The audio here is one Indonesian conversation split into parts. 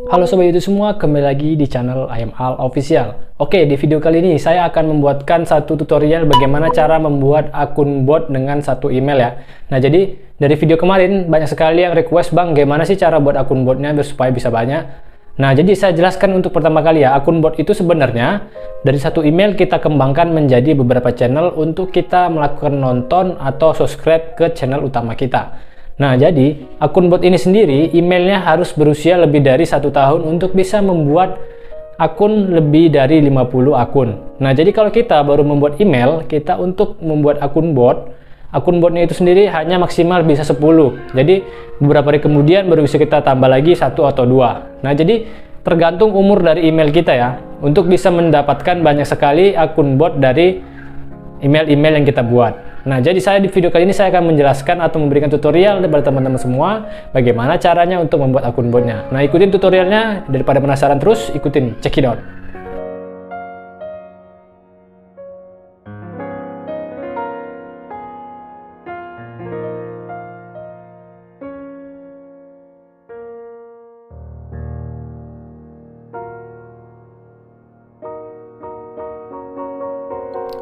Halo sobat YouTube semua, kembali lagi di channel I Am Al Official. Oke, di video kali ini saya akan membuatkan satu tutorial bagaimana cara membuat akun bot dengan satu email ya. Nah, jadi dari video kemarin banyak sekali yang request, "Bang, gimana sih cara buat akun botnya supaya bisa banyak?" Nah, jadi saya jelaskan untuk pertama kali ya. Akun bot itu sebenarnya dari satu email kita kembangkan menjadi beberapa channel untuk kita melakukan nonton atau subscribe ke channel utama kita. Nah, jadi akun bot ini sendiri emailnya harus berusia lebih dari 1 tahun untuk bisa membuat akun lebih dari 50 akun. Nah, jadi kalau kita baru membuat email, kita untuk membuat akun botnya itu sendiri hanya maksimal bisa 10. Jadi beberapa hari kemudian baru bisa kita tambah lagi 1 atau 2. Nah, jadi tergantung umur dari email kita ya, untuk bisa mendapatkan banyak sekali akun bot dari email-email yang kita buat. Nah, jadi saya di video kali ini saya akan menjelaskan atau memberikan tutorial kepada teman-teman semua bagaimana caranya untuk membuat akun botnya. Nah, ikutin tutorialnya, daripada penasaran terus, ikutin, check it out.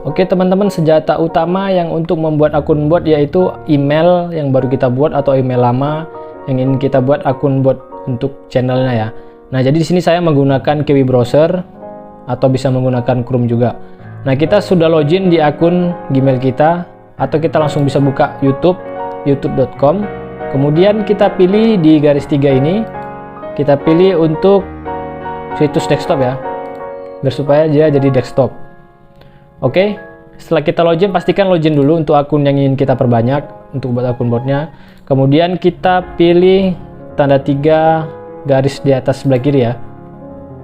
Oke teman-teman, senjata utama yang untuk membuat akun bot yaitu email yang baru kita buat atau email lama yang ingin kita buat akun bot untuk channelnya ya. Nah, jadi di sini saya menggunakan Kiwi Browser atau bisa menggunakan Chrome juga. Nah, kita sudah login di akun Gmail kita atau kita langsung bisa buka YouTube, youtube.com. Kemudian kita pilih di garis 3 ini, kita pilih untuk situs desktop ya, biar supaya dia jadi desktop. Oke, setelah kita login, pastikan login dulu untuk akun yang ingin kita perbanyak untuk buat akun botnya. Kemudian kita pilih tanda 3 garis di atas sebelah kiri ya.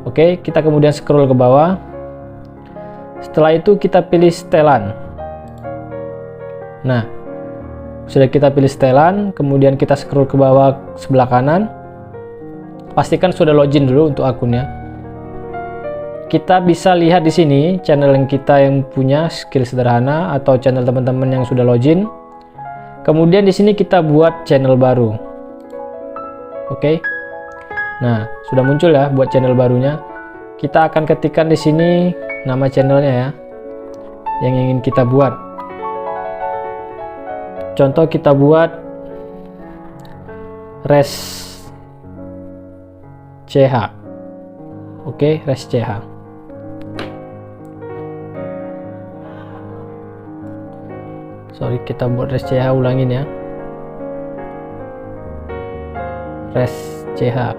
Oke, kita kemudian scroll ke bawah. Setelah itu kita pilih setelan. Nah, sudah kita pilih setelan, kemudian kita scroll ke bawah sebelah kanan. Pastikan sudah login dulu untuk akunnya. Kita bisa lihat di sini channel yang kita yang punya skill sederhana atau channel teman-teman yang sudah login. Kemudian di sini kita buat channel baru. Oke. Nah, sudah muncul ya buat channel barunya. Kita akan ketikkan di sini nama channelnya ya, yang ingin kita buat. Contoh kita buat Res CH. Oke, Res CH. Sorry, kita buat Res CH, ulangin ya. Res CH.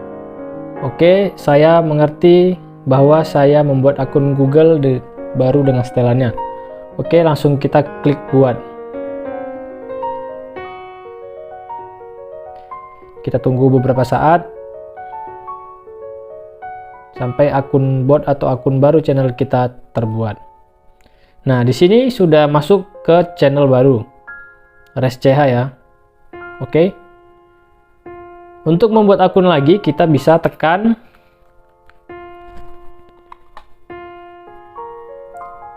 Oke, saya mengerti bahwa saya membuat akun Google baru dengan setelannya. Oke, langsung kita klik buat. Kita tunggu beberapa saat sampai akun bot atau akun baru channel kita terbuat. Nah, di sini sudah masuk ke channel baru, Res CH ya. Oke. Untuk membuat akun lagi, kita bisa tekan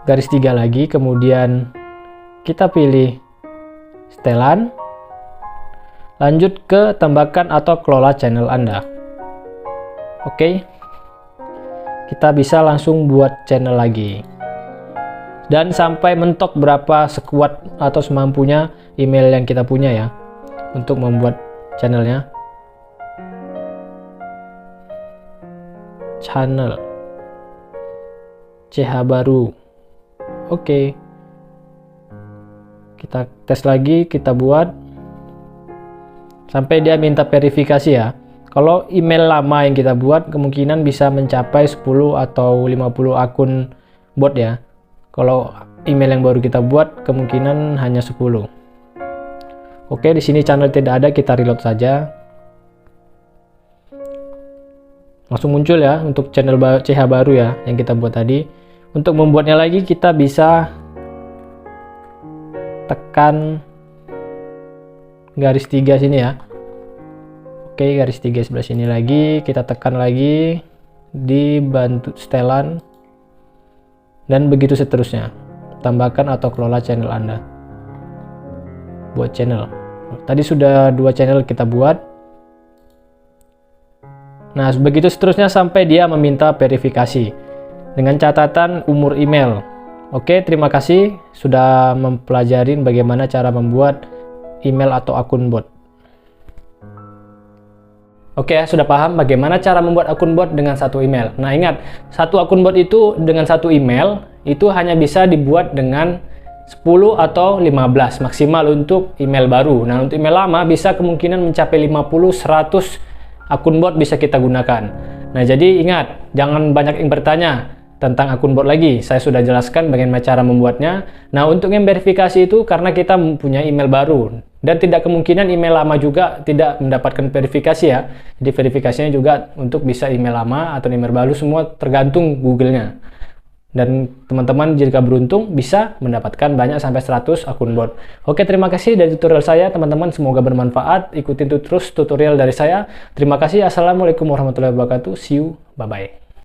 garis 3 lagi, kemudian kita pilih setelan, lanjut ke tambahkan atau kelola channel Anda. Oke. Kita bisa langsung buat channel lagi. Dan sampai mentok berapa sekuat atau semampunya email yang kita punya ya untuk membuat channelnya. Channel CH baru. Oke. Kita tes lagi, kita buat sampai dia minta verifikasi ya. Kalau email lama yang kita buat kemungkinan bisa mencapai 10 atau 50 akun bot ya. Kalau email yang baru kita buat kemungkinan hanya 10. Oke, di sini channel tidak ada, kita reload saja. Langsung muncul ya untuk channel CH baru ya yang kita buat tadi. Untuk membuatnya lagi kita bisa tekan garis 3 sini ya. Oke, garis 3 sebelah sini lagi, kita tekan lagi, dibantu setelan, dan begitu seterusnya. Tambahkan atau kelola channel Anda. Buat channel. Tadi sudah 2 channel kita buat. Nah, begitu seterusnya sampai dia meminta verifikasi dengan catatan umur email. Oke, terima kasih sudah mempelajari bagaimana cara membuat email atau akun bot. Oke, sudah paham bagaimana cara membuat akun bot dengan satu email. Nah, ingat, satu akun bot itu dengan satu email itu hanya bisa dibuat dengan 10 atau 15 maksimal untuk email baru. Nah, untuk email lama bisa kemungkinan mencapai 50, 100 akun bot bisa kita gunakan. Nah, jadi ingat, jangan banyak yang bertanya tentang akun bot lagi. Saya sudah jelaskan bagaimana cara membuatnya. Nah, untuk yang verifikasi itu karena kita mempunyai email baru dan tidak kemungkinan email lama juga tidak mendapatkan verifikasi ya. Jadi verifikasinya juga untuk bisa email lama atau email baru semua tergantung Google-nya. Dan teman-teman jika beruntung bisa mendapatkan banyak sampai 100 akun bot. Oke, terima kasih dari tutorial saya teman-teman, semoga bermanfaat. Ikutin terus tutorial dari saya. Terima kasih. Assalamualaikum warahmatullahi wabarakatuh. See you. Bye-bye.